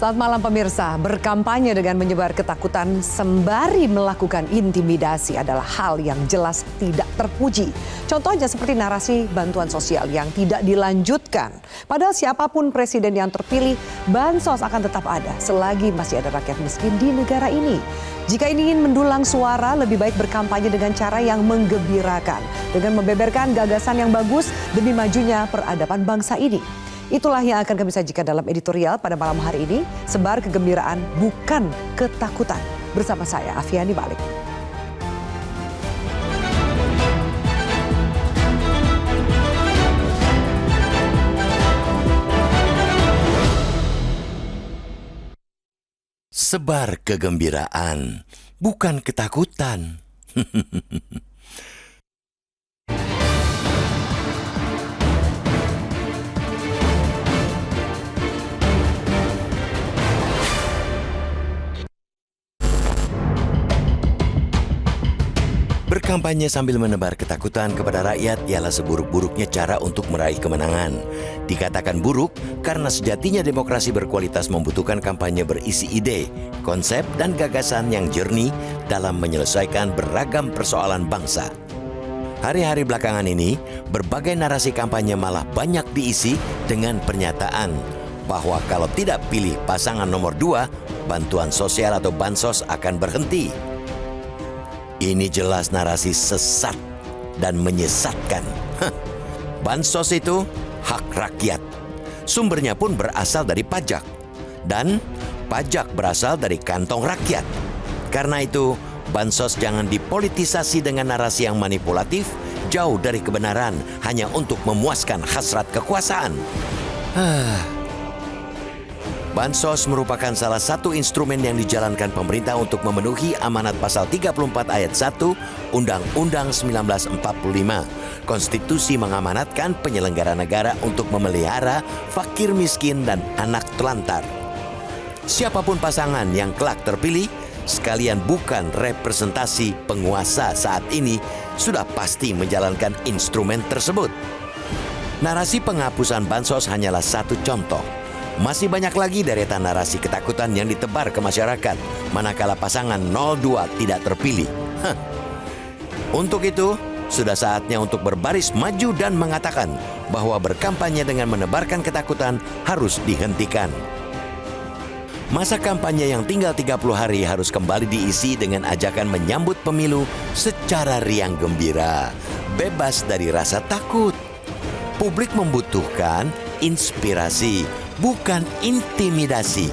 Selamat malam pemirsa, berkampanye dengan menyebar ketakutan sembari melakukan intimidasi adalah hal yang jelas tidak terpuji. Contohnya seperti narasi bantuan sosial yang tidak dilanjutkan. Padahal siapapun presiden yang terpilih, bansos akan tetap ada selagi masih ada rakyat miskin di negara ini. Jika ingin mendulang suara, lebih baik berkampanye dengan cara yang menggembirakan. Dengan membeberkan gagasan yang bagus demi majunya peradaban bangsa ini. Itulah yang akan kami sajikan dalam editorial pada malam hari ini. Sebar kegembiraan bukan ketakutan. Bersama saya Afiani Malik. Sebar kegembiraan bukan ketakutan. Berkampanye sambil menebar ketakutan kepada rakyat ialah seburuk-buruknya cara untuk meraih kemenangan. Dikatakan buruk karena sejatinya demokrasi berkualitas membutuhkan kampanye berisi ide, konsep, dan gagasan yang jernih dalam menyelesaikan beragam persoalan bangsa. Hari-hari belakangan ini, berbagai narasi kampanye malah banyak diisi dengan pernyataan bahwa kalau tidak pilih pasangan nomor 2, bantuan sosial atau bansos akan berhenti. Ini jelas narasi sesat dan menyesatkan. Bansos itu hak rakyat. Sumbernya pun berasal dari pajak. Dan pajak berasal dari kantong rakyat. Karena itu, bansos jangan dipolitisasi dengan narasi yang manipulatif, jauh dari kebenaran, hanya untuk memuaskan hasrat kekuasaan. Bansos merupakan salah satu instrumen yang dijalankan pemerintah untuk memenuhi amanat pasal 34 ayat 1 Undang-Undang 1945. Konstitusi mengamanatkan penyelenggara negara untuk memelihara fakir miskin dan anak telantar. Siapapun pasangan yang kelak terpilih, sekalian bukan representasi penguasa saat ini, sudah pasti menjalankan instrumen tersebut. Narasi penghapusan bansos hanyalah satu contoh. Masih banyak lagi deretan narasi ketakutan yang ditebar ke masyarakat manakala pasangan 02 tidak terpilih. Untuk itu, sudah saatnya untuk berbaris maju dan mengatakan bahwa berkampanye dengan menebarkan ketakutan harus dihentikan. Masa kampanye yang tinggal 30 hari harus kembali diisi dengan ajakan menyambut pemilu secara riang gembira, bebas dari rasa takut. Publik membutuhkan inspirasi, bukan intimidasi.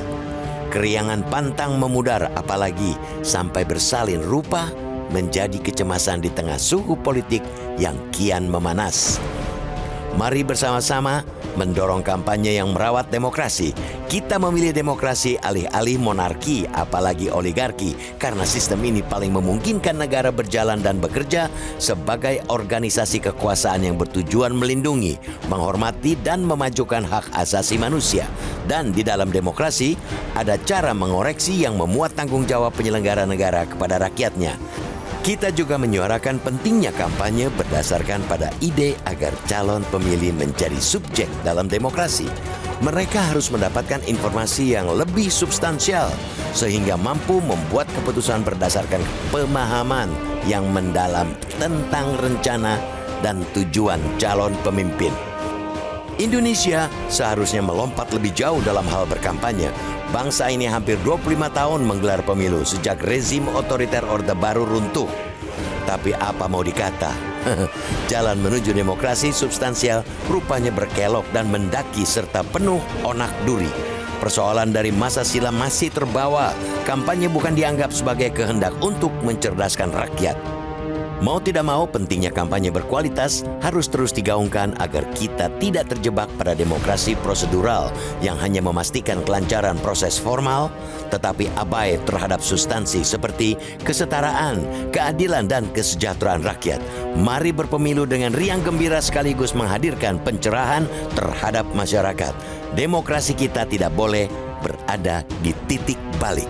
Keriangan pantang memudar, apalagi sampai bersalin rupa menjadi kecemasan di tengah suhu politik yang kian memanas. Mari bersama-sama mendorong kampanye yang merawat demokrasi. Kita memilih demokrasi alih-alih monarki, apalagi oligarki, karena sistem ini paling memungkinkan negara berjalan dan bekerja sebagai organisasi kekuasaan yang bertujuan melindungi, menghormati, dan memajukan hak asasi manusia. Dan di dalam demokrasi, ada cara mengoreksi yang memuat tanggung jawab penyelenggara negara kepada rakyatnya. Kita juga menyuarakan pentingnya kampanye berdasarkan pada ide agar calon pemilih menjadi subjek dalam demokrasi. Mereka harus mendapatkan informasi yang lebih substansial sehingga mampu membuat keputusan berdasarkan pemahaman yang mendalam tentang rencana dan tujuan calon pemimpin. Indonesia seharusnya melompat lebih jauh dalam hal berkampanye. Bangsa ini hampir 25 tahun menggelar pemilu sejak rezim otoriter Orde Baru runtuh. Tapi apa mau dikata, jalan menuju demokrasi substansial rupanya berkelok dan mendaki serta penuh onak duri. Persoalan dari masa silam masih terbawa. Kampanye bukan dianggap sebagai kehendak untuk mencerdaskan rakyat. Mau tidak mau, pentingnya kampanye berkualitas harus terus digaungkan agar kita tidak terjebak pada demokrasi prosedural yang hanya memastikan kelancaran proses formal, tetapi abai terhadap substansi seperti kesetaraan, keadilan, dan kesejahteraan rakyat. Mari berpemilu dengan riang gembira sekaligus menghadirkan pencerahan terhadap masyarakat. Demokrasi kita tidak boleh berada di titik balik.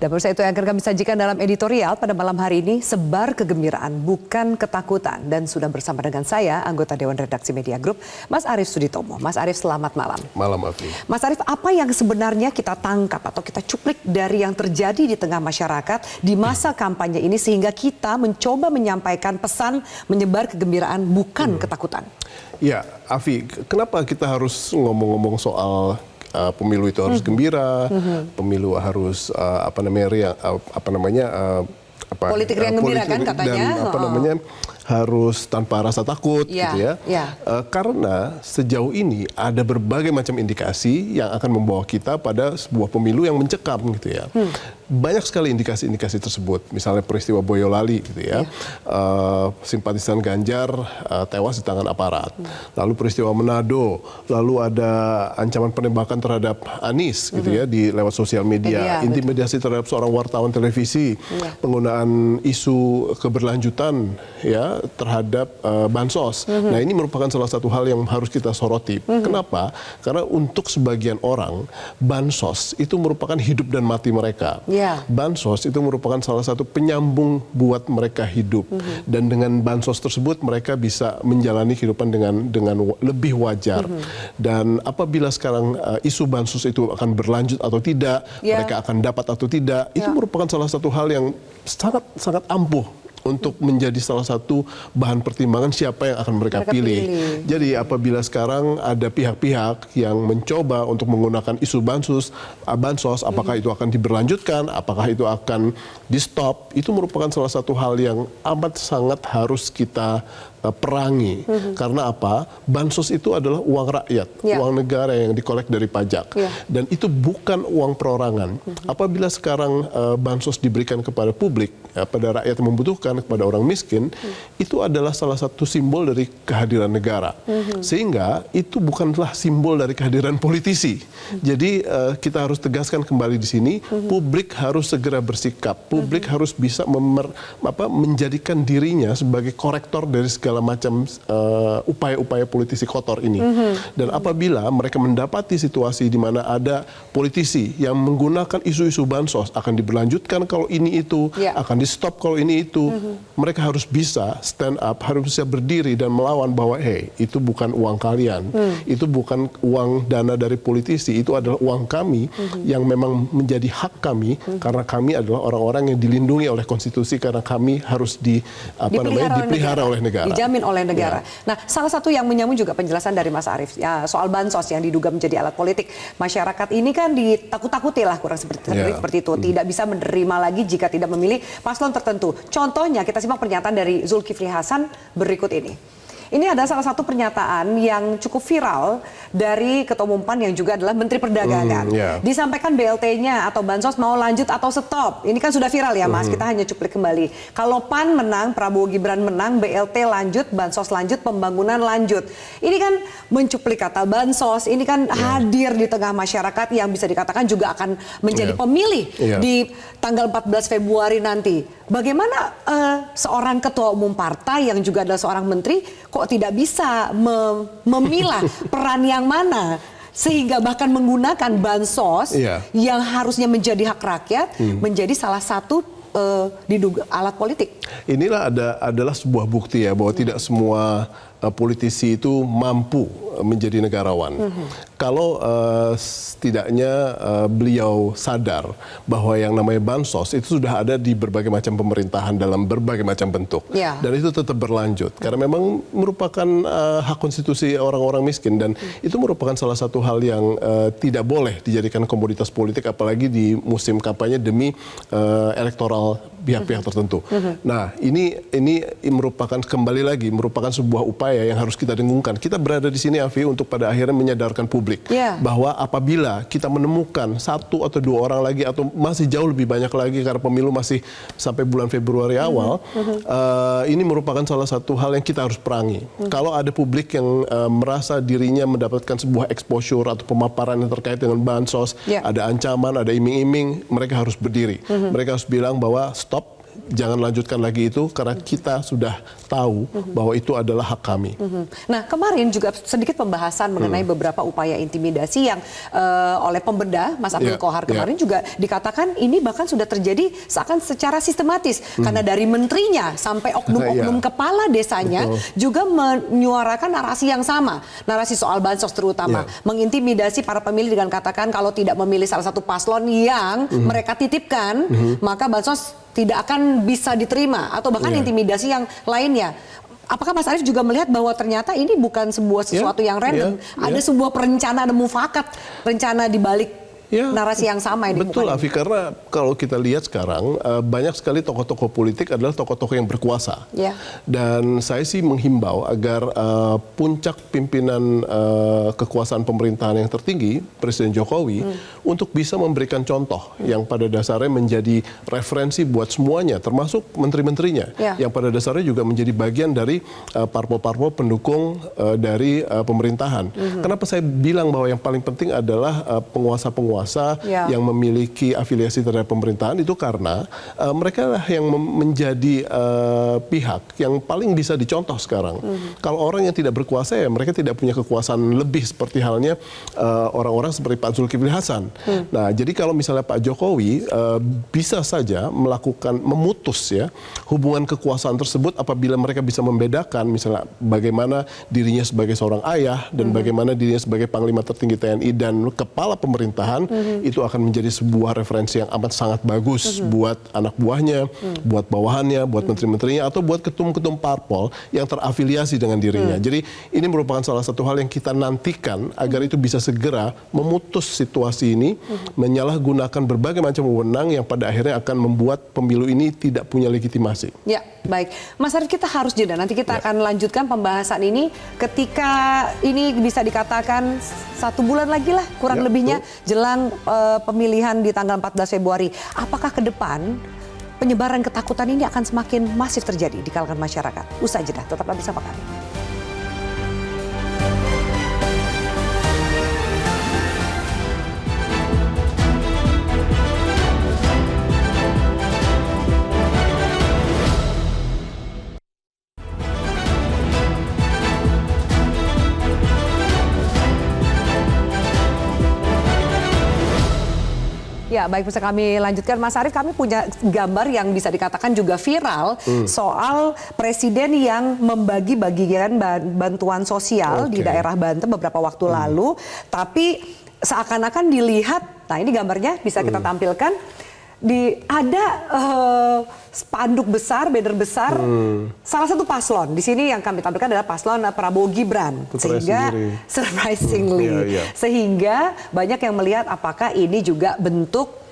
Dan pemirsa, itu yang akan kami sajikan dalam editorial pada malam hari ini, sebar kegembiraan bukan ketakutan. Dan sudah bersama dengan saya, anggota Dewan Redaksi Media Group, Mas Arief Suditomo. Mas Arief, selamat malam. Malam, Afi. Mas Arief, apa yang sebenarnya kita tangkap atau kita cuplik dari yang terjadi di tengah masyarakat di masa kampanye ini sehingga kita mencoba menyampaikan pesan menyebar kegembiraan bukan ketakutan? Ya, Afi, kenapa kita harus ngomong-ngomong soal pemilu itu harus gembira, pemilu harus politik yang gembira kan katanya, dan harus tanpa rasa takut, gitu ya. Karena sejauh ini ada berbagai macam indikasi yang akan membawa kita pada sebuah pemilu yang mencekam, gitu ya. Banyak sekali indikasi-indikasi tersebut, misalnya peristiwa Boyolali, gitu ya. Simpatisan Ganjar tewas di tangan aparat. Lalu peristiwa Manado, lalu ada ancaman penembakan terhadap Anies, gitu ya, di lewat sosial media, intimidasi terhadap seorang wartawan televisi, penggunaan isu keberlanjutan, ya, terhadap bansos. Nah, ini merupakan salah satu hal yang harus kita soroti. Kenapa? Karena untuk sebagian orang, bansos itu merupakan hidup dan mati mereka. Bansos itu merupakan salah satu penyambung buat mereka hidup. Dan dengan bansos tersebut mereka bisa menjalani kehidupan dengan lebih wajar. Dan apabila sekarang isu bansos itu akan berlanjut atau tidak, mereka akan dapat atau tidak, itu merupakan salah satu hal yang sangat ampuh untuk menjadi salah satu bahan pertimbangan siapa yang akan mereka pilih. Jadi apabila sekarang ada pihak-pihak yang mencoba untuk menggunakan isu bansos, apakah itu akan diberlanjutkan, apakah itu akan di-stop, itu merupakan salah satu hal yang amat sangat harus kita perangi. Karena apa? Bansos itu adalah uang rakyat, uang negara yang dikolek dari pajak. Dan itu bukan uang perorangan. Apabila sekarang bansos diberikan kepada publik, pada rakyat yang membutuhkan, kepada orang miskin, itu adalah salah satu simbol dari kehadiran negara. Sehingga itu bukanlah simbol dari kehadiran politisi. Jadi kita harus tegaskan kembali di sini, publik harus segera bersikap. Publik harus bisa menjadikan dirinya sebagai korektor dari segala macam upaya-upaya politisi kotor ini. Dan apabila mereka mendapati situasi di mana ada politisi yang menggunakan isu-isu bansos, akan diberlanjutkan kalau ini itu, akan di-stop kalau ini itu, mereka harus bisa stand up, harus bisa berdiri dan melawan bahwa itu bukan uang kalian, itu bukan uang dana dari politisi, itu adalah uang kami yang memang menjadi hak kami, karena kami adalah orang-orang yang dilindungi oleh konstitusi, karena kami harus dipelihara oleh negara. Dijamin oleh negara. Nah, salah satu yang menyambung juga penjelasan dari Mas Arief soal bansos yang diduga menjadi alat politik. Masyarakat ini kan ditakut-takuti lah, kurang seperti itu. Tidak bisa menerima lagi jika tidak memilih paslon tertentu. Contohnya, kita simak pernyataan dari Zulkifli Hasan berikut ini. Ini ada salah satu pernyataan yang cukup viral dari Ketua Umum PAN yang juga adalah Menteri Perdagangan. Disampaikan BLT-nya atau bansos mau lanjut atau stop. Ini kan sudah viral ya, Mas. Kita hanya cuplik kembali. Kalau PAN menang, Prabowo Gibran menang, BLT lanjut, bansos lanjut, pembangunan lanjut. Ini kan mencuplik kata bansos. Ini kan hadir di tengah masyarakat yang bisa dikatakan juga akan menjadi pemilih di tanggal 14 Februari nanti. Bagaimana seorang ketua umum partai yang juga adalah seorang menteri kok tidak bisa memilah peran yang mana sehingga bahkan menggunakan bansos yang harusnya menjadi hak rakyat menjadi salah satu diduga alat politik. Inilah adalah sebuah bukti ya bahwa tidak semua politisi itu mampu menjadi negarawan. Kalau setidaknya beliau sadar bahwa yang namanya bansos itu sudah ada di berbagai macam pemerintahan dalam berbagai macam bentuk. Dan itu tetap berlanjut. Karena memang merupakan hak konstitusi orang-orang miskin. Dan itu merupakan salah satu hal yang tidak boleh dijadikan komoditas politik, apalagi di musim kampanye demi elektoral pihak-pihak tertentu. Nah, ini merupakan merupakan sebuah upaya yang harus kita dengungkan. Kita berada di sini, Afi, untuk pada akhirnya menyadarkan publik bahwa apabila kita menemukan satu atau dua orang lagi atau masih jauh lebih banyak lagi karena pemilu masih sampai bulan Februari awal, ini merupakan salah satu hal yang kita harus perangi. Kalau ada publik yang merasa dirinya mendapatkan sebuah exposure atau pemaparan yang terkait dengan bansos, ada ancaman, ada iming-iming, mereka harus berdiri. Mereka harus bilang bahwa stop, jangan lanjutkan lagi itu karena kita sudah tahu bahwa itu adalah hak kami. Nah, kemarin juga sedikit pembahasan mengenai beberapa upaya intimidasi yang oleh pembedah Mas Abdul Qohar kemarin juga dikatakan ini bahkan sudah terjadi seakan secara sistematis karena dari menterinya sampai oknum-oknum kepala desanya juga menyuarakan narasi yang sama, narasi soal bansos terutama, mengintimidasi para pemilih dengan katakan kalau tidak memilih salah satu paslon yang mereka titipkan, maka bansos tidak akan bisa diterima atau bahkan intimidasi yang lainnya. Apakah Mas Arief juga melihat bahwa ternyata ini bukan sebuah sesuatu yang random, ada sebuah perencanaan, ada mufakat rencana di balik narasi yang sama ini? Betul, Afi, karena kalau kita lihat sekarang banyak sekali tokoh-tokoh politik adalah tokoh-tokoh yang berkuasa. Dan saya sih menghimbau agar puncak pimpinan kekuasaan pemerintahan yang tertinggi, Presiden Jokowi, untuk bisa memberikan contoh yang pada dasarnya menjadi referensi buat semuanya, termasuk menteri-menterinya, yang pada dasarnya juga menjadi bagian dari parpol-parpol pendukung dari pemerintahan. Kenapa saya bilang bahwa yang paling penting adalah penguasa-penguasa yang memiliki afiliasi terhadap pemerintahan itu karena mereka lah yang menjadi pihak yang paling bisa dicontoh sekarang. Kalau orang yang tidak berkuasa ya mereka tidak punya kekuasaan lebih seperti halnya orang-orang seperti Pak Zulkifli Hasan. Nah, jadi kalau misalnya Pak Jokowi bisa saja memutus ya hubungan kekuasaan tersebut apabila mereka bisa membedakan misalnya bagaimana dirinya sebagai seorang ayah dan bagaimana dirinya sebagai Panglima tertinggi TNI dan kepala pemerintahan, itu akan menjadi sebuah referensi yang amat sangat bagus buat anak buahnya, buat bawahannya, buat menteri-menterinya, atau buat ketum-ketum parpol yang terafiliasi dengan dirinya. Jadi ini merupakan salah satu hal yang kita nantikan agar itu bisa segera memutus situasi ini, menyalahgunakan berbagai macam wewenang yang pada akhirnya akan membuat pemilu ini tidak punya legitimasi. Ya, baik. Mas Arief, kita harus jeda. Nanti kita akan lanjutkan pembahasan ini ketika ini bisa dikatakan 1 bulan lagi lah kurang lebihnya jelang pemilihan di tanggal 14 Februari. Apakah ke depan penyebaran ketakutan ini akan semakin masif terjadi di kalangan masyarakat? Usai jeda, tetaplah bersama kami. Ya, baik, bisa kami lanjutkan. Mas Arief, kami punya gambar yang bisa dikatakan juga viral soal presiden yang membagi-bagikan bantuan sosial di daerah Banten beberapa waktu lalu. Tapi seakan-akan dilihat, nah ini gambarnya bisa kita tampilkan, ada spanduk besar, banner besar, salah satu paslon. Di sini yang kami tampilkan adalah paslon Prabowo Gibran. Sehingga surprisingly, sehingga banyak yang melihat apakah ini juga bentuk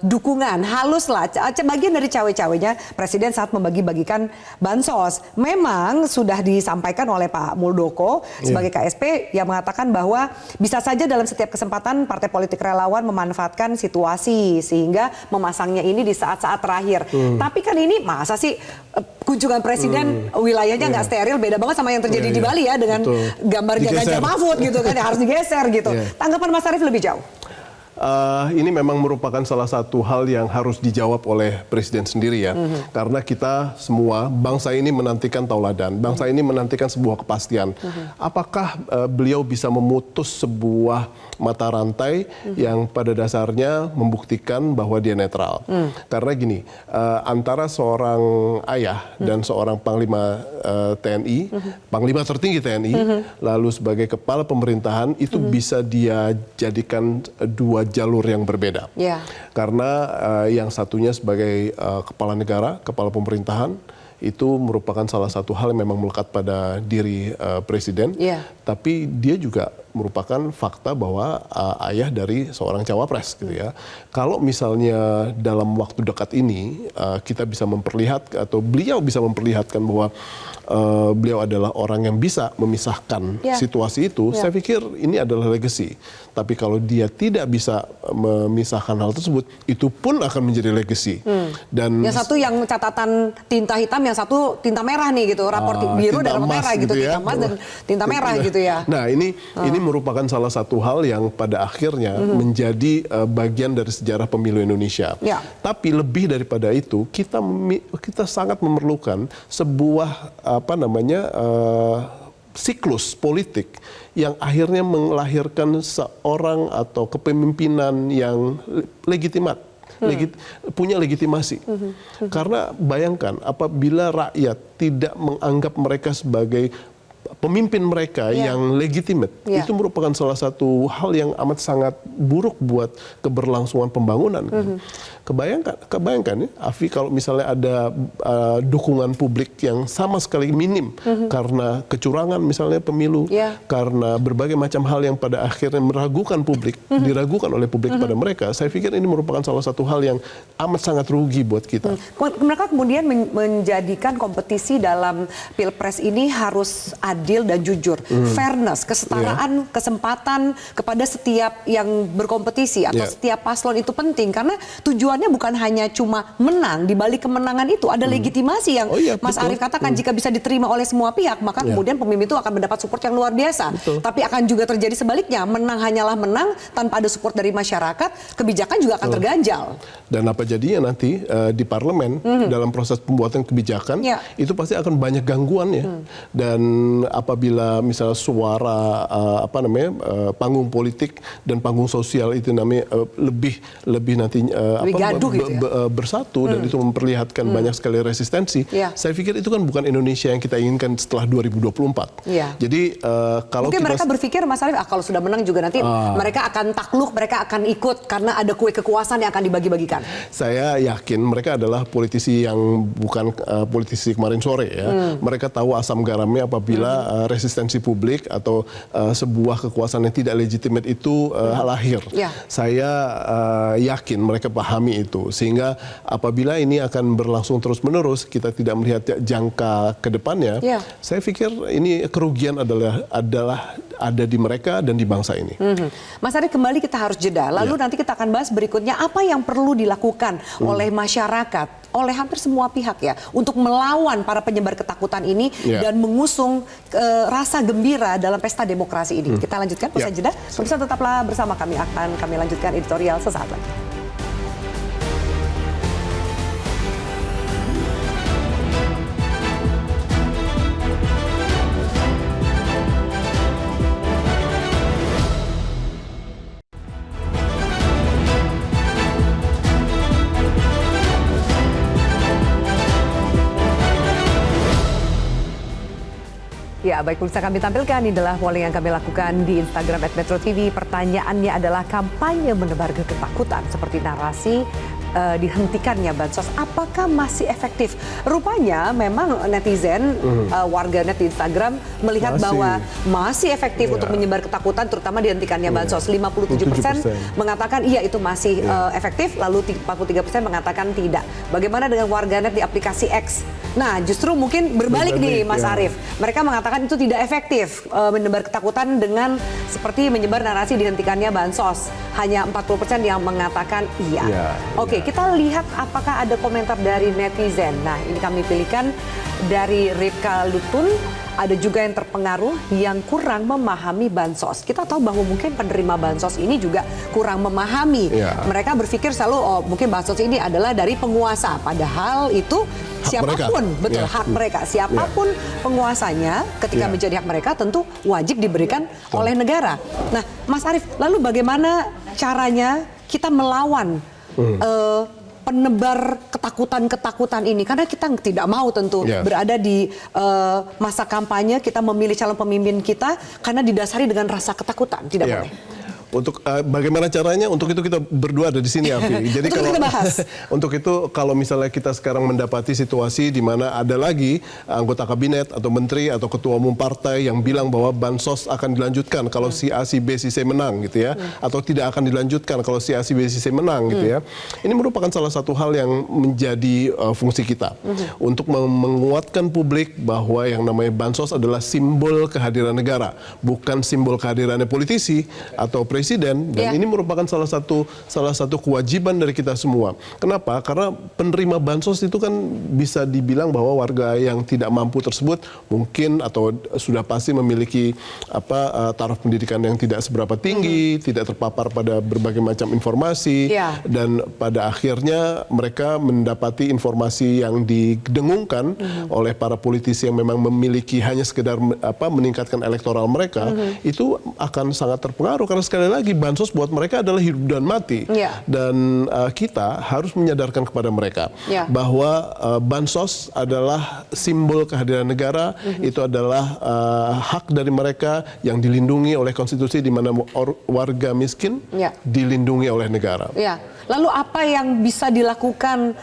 dukungan halus lah, bagian dari cawe-cawenya presiden saat membagi-bagikan bansos. Memang sudah disampaikan oleh Pak Muldoko sebagai KSP yang mengatakan bahwa bisa saja dalam setiap kesempatan partai politik relawan memanfaatkan situasi sehingga memasangnya ini di saat-saat terakhir. Tapi kan ini masa sih kunjungan presiden wilayahnya nggak steril, beda banget sama yang terjadi di Bali ya dengan gambarnya Ganjar Mahfud gitu kan, harus digeser gitu. Tanggapan Mas Arief lebih jauh? Ini memang merupakan salah satu hal yang harus dijawab oleh presiden sendiri ya. Karena kita semua, bangsa ini menantikan tauladan, bangsa ini menantikan sebuah kepastian. Apakah beliau bisa memutus sebuah mata rantai yang pada dasarnya membuktikan bahwa dia netral? Karena gini, antara seorang ayah dan seorang panglima TNI, panglima tertinggi TNI, lalu sebagai kepala pemerintahan, itu bisa dia jadikan dua jalur yang berbeda. Karena yang satunya sebagai kepala negara, kepala pemerintahan, itu merupakan salah satu hal yang memang melekat pada diri presiden. Tapi dia juga merupakan fakta bahwa ayah dari seorang cawapres gitu ya. Kalau misalnya dalam waktu dekat ini kita bisa memperlihatkan atau beliau bisa memperlihatkan bahwa beliau adalah orang yang bisa memisahkan situasi itu, saya pikir ini adalah legacy. Tapi kalau dia tidak bisa memisahkan hal tersebut, itu pun akan menjadi legacy. Dan yang satu yang catatan tinta hitam, yang satu tinta merah nih gitu, rapor biru dan merah gitu, tinta emas dan tinta merah gitu ya. Nah ini merupakan salah satu hal yang pada akhirnya menjadi bagian dari sejarah pemilu Indonesia. Ya. Tapi lebih daripada itu, kita sangat memerlukan sebuah siklus politik yang akhirnya melahirkan seorang atau kepemimpinan yang legitimat. Punya legitimasi. Karena bayangkan apabila rakyat tidak menganggap mereka sebagai pemimpin mereka yang legitimate, itu merupakan salah satu hal yang amat sangat buruk buat keberlangsungan pembangunan. Kebayangkan ya, Afi, kalau misalnya ada dukungan publik yang sama sekali minim karena kecurangan misalnya pemilu, karena berbagai macam hal yang pada akhirnya meragukan publik, diragukan oleh publik kepada mereka, saya pikir ini merupakan salah satu hal yang amat sangat rugi buat kita. Mereka kemudian menjadikan kompetisi dalam Pilpres ini harus adil dan jujur, fairness, kesetaraan, kesempatan kepada setiap yang berkompetisi atau setiap paslon itu penting, karena tujuannya bukan hanya cuma menang. Di balik kemenangan itu ada legitimasi yang Mas Arief katakan, jika bisa diterima oleh semua pihak, maka kemudian pemimpin itu akan mendapat support yang luar biasa. Tapi akan juga terjadi sebaliknya, menang hanyalah menang tanpa ada support dari masyarakat, kebijakan juga akan terganjal. Dan apa jadinya nanti di parlemen dalam proses pembuatan kebijakan itu pasti akan banyak gangguan ya. Dan apabila misalnya suara panggung politik dan panggung sosial itu namanya lebih nanti bersatu dan itu memperlihatkan banyak sekali resistensi. Saya pikir itu kan bukan Indonesia yang kita inginkan setelah 2024. Jadi kalau mungkin kita mereka berpikir, Mas Arief, kalau sudah menang juga nanti mereka akan takluk, mereka akan ikut karena ada kue kekuasaan yang akan dibagi-bagikan. Saya yakin mereka adalah politisi yang bukan politisi kemarin sore ya. Mereka tahu asam garamnya apabila resistensi publik atau sebuah kekuasaan yang tidak legitimate itu lahir. Saya yakin mereka pahami itu, sehingga apabila ini akan berlangsung terus-menerus, kita tidak melihat jangka ke depannya, saya pikir ini kerugian adalah ada di mereka dan di bangsa ini. Mas Arief, kembali kita harus jeda. Lalu nanti kita akan bahas berikutnya apa yang perlu dilakukan oleh masyarakat, oleh hampir semua pihak ya, untuk melawan para penyebar ketakutan ini dan mengusung rasa gembira dalam pesta demokrasi ini. Kita lanjutkan usai jeda. Pemirsa, tetaplah bersama kami, akan kami lanjutkan editorial sesaat lagi. Ya, baik, pemirsa, kami tampilkan ini adalah polling yang kami lakukan di Instagram @metro_tv. Pertanyaannya adalah kampanye menebar ketakutan seperti narasi dihentikannya bansos, apakah masih efektif? Rupanya memang netizen, warganet di Instagram melihat bahwa masih efektif untuk menyebar ketakutan, terutama dihentikannya bansos. 57% mengatakan iya itu masih efektif, lalu 43% mengatakan tidak. Bagaimana dengan warganet di aplikasi X? Nah, justru mungkin berbalik nih, Mas Arief. Mereka mengatakan itu tidak efektif menebar ketakutan dengan seperti menyebar narasi dihentikannya bansos. Hanya 40% yang mengatakan iya. Oke, kita lihat apakah ada komentar dari netizen. Nah, ini kami pilihkan dari Ripka Lutun. Ada juga yang terpengaruh yang kurang memahami bansos. Kita tahu bahwa mungkin penerima bansos ini juga kurang memahami. Mereka berpikir selalu mungkin bansos ini adalah dari penguasa. Padahal itu siapapun, hak mereka. Siapapun penguasanya, ketika menjadi hak mereka tentu wajib diberikan oleh negara. Nah, Mas Arief, lalu bagaimana caranya kita melawan penebar ketakutan-ketakutan ini? Karena kita tidak mau tentu berada di masa kampanye, kita memilih calon pemimpin kita karena didasari dengan rasa ketakutan. Tidak boleh. Untuk bagaimana caranya? Untuk itu kita berdua ada di sini, Afi. Jadi kalau untuk itu, kalau misalnya kita sekarang mendapati situasi di mana ada lagi anggota kabinet atau menteri atau ketua umum partai yang bilang bahwa bansos akan dilanjutkan kalau si A, si B, si C menang gitu ya, atau tidak akan dilanjutkan kalau si A, si B, si C menang gitu ya. Ini merupakan salah satu hal yang menjadi fungsi kita untuk menguatkan publik bahwa yang namanya bansos adalah simbol kehadiran negara, bukan simbol kehadirannya politisi atau presiden presiden dan ini merupakan salah satu kewajiban dari kita semua. Kenapa? Karena penerima bansos itu kan bisa dibilang bahwa warga yang tidak mampu tersebut mungkin atau sudah pasti memiliki taraf pendidikan yang tidak seberapa tinggi, tidak terpapar pada berbagai macam informasi dan pada akhirnya mereka mendapati informasi yang didengungkan oleh para politisi yang memang memiliki hanya sekedar meningkatkan elektoral mereka, itu akan sangat terpengaruh karena sekali lagi bansos buat mereka adalah hidup dan mati. Dan kita harus menyadarkan kepada mereka bahwa bansos adalah simbol kehadiran negara, itu adalah hak dari mereka yang dilindungi oleh konstitusi di mana warga miskin dilindungi oleh negara. Lalu apa yang bisa dilakukan?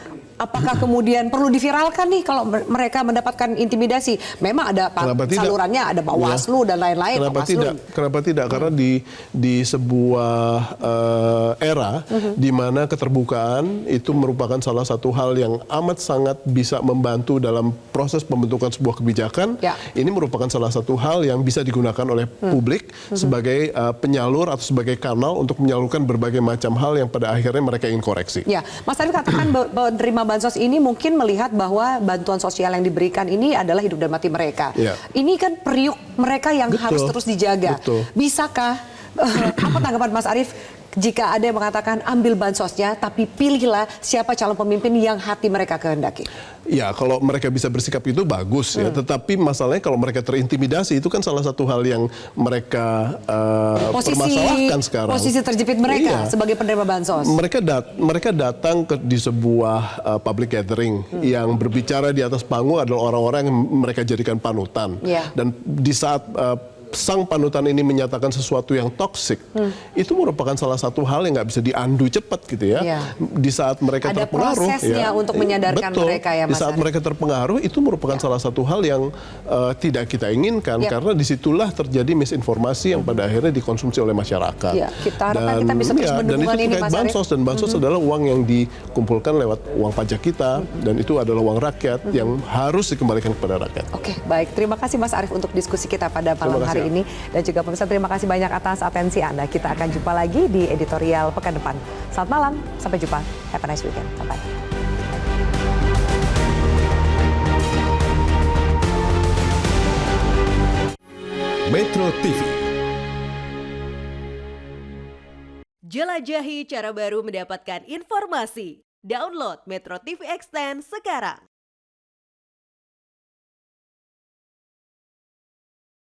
Apakah kemudian perlu diviralkan nih kalau mereka mendapatkan intimidasi? Memang ada salurannya, ada Bawaslu dan lain-lain. Kenapa tidak? Karena di sebuah era di mana keterbukaan itu merupakan salah satu hal yang amat sangat bisa membantu dalam proses pembentukan sebuah kebijakan. Ini merupakan salah satu hal yang bisa digunakan oleh publik sebagai penyalur atau sebagai kanal untuk menyalurkan berbagai macam hal yang pada akhirnya mereka ingin koreksi. Mas Arif katakan bahwa terima bansos ini mungkin melihat bahwa bantuan sosial yang diberikan ini adalah hidup dan mati mereka. Ini kan periuk mereka yang harus terus dijaga. Bisakah, apa tanggapan Mas Arif jika ada yang mengatakan ambil bansosnya tapi pilihlah siapa calon pemimpin yang hati mereka kehendaki? Ya, kalau mereka bisa bersikap itu bagus ya. Tetapi masalahnya kalau mereka terintimidasi itu kan salah satu hal yang mereka permasalahkan sekarang. Posisi terjepit mereka sebagai penerima bansos. Mereka datang di sebuah public gathering yang berbicara di atas panggung adalah orang-orang yang mereka jadikan panutan. Dan di saat sang panutan ini menyatakan sesuatu yang toksik, itu merupakan salah satu hal yang nggak bisa diandu cepat gitu ya. Di saat mereka ada terpengaruh, prosesnya untuk menyadarkan mereka ya, Mas. Di saat mereka terpengaruh, itu merupakan salah satu hal yang tidak kita inginkan karena disitulah terjadi misinformasi yang pada akhirnya dikonsumsi oleh masyarakat. Kita harapkan kita bisa terus mendukung ini, Mas Arif. Bansos dan bansos adalah uang yang dikumpulkan lewat uang pajak kita dan itu adalah uang rakyat yang harus dikembalikan kepada rakyat. Oke, baik. Terima kasih Mas Arif untuk diskusi kita pada malam hari ini. Dan juga pemirsa, terima kasih banyak atas atensi Anda. Kita akan jumpa lagi di editorial pekan depan. Selamat malam, sampai jumpa. Have a nice weekend. Sampai. Metro TV. Jelajahi cara baru mendapatkan informasi. Download Metro TV Extend sekarang.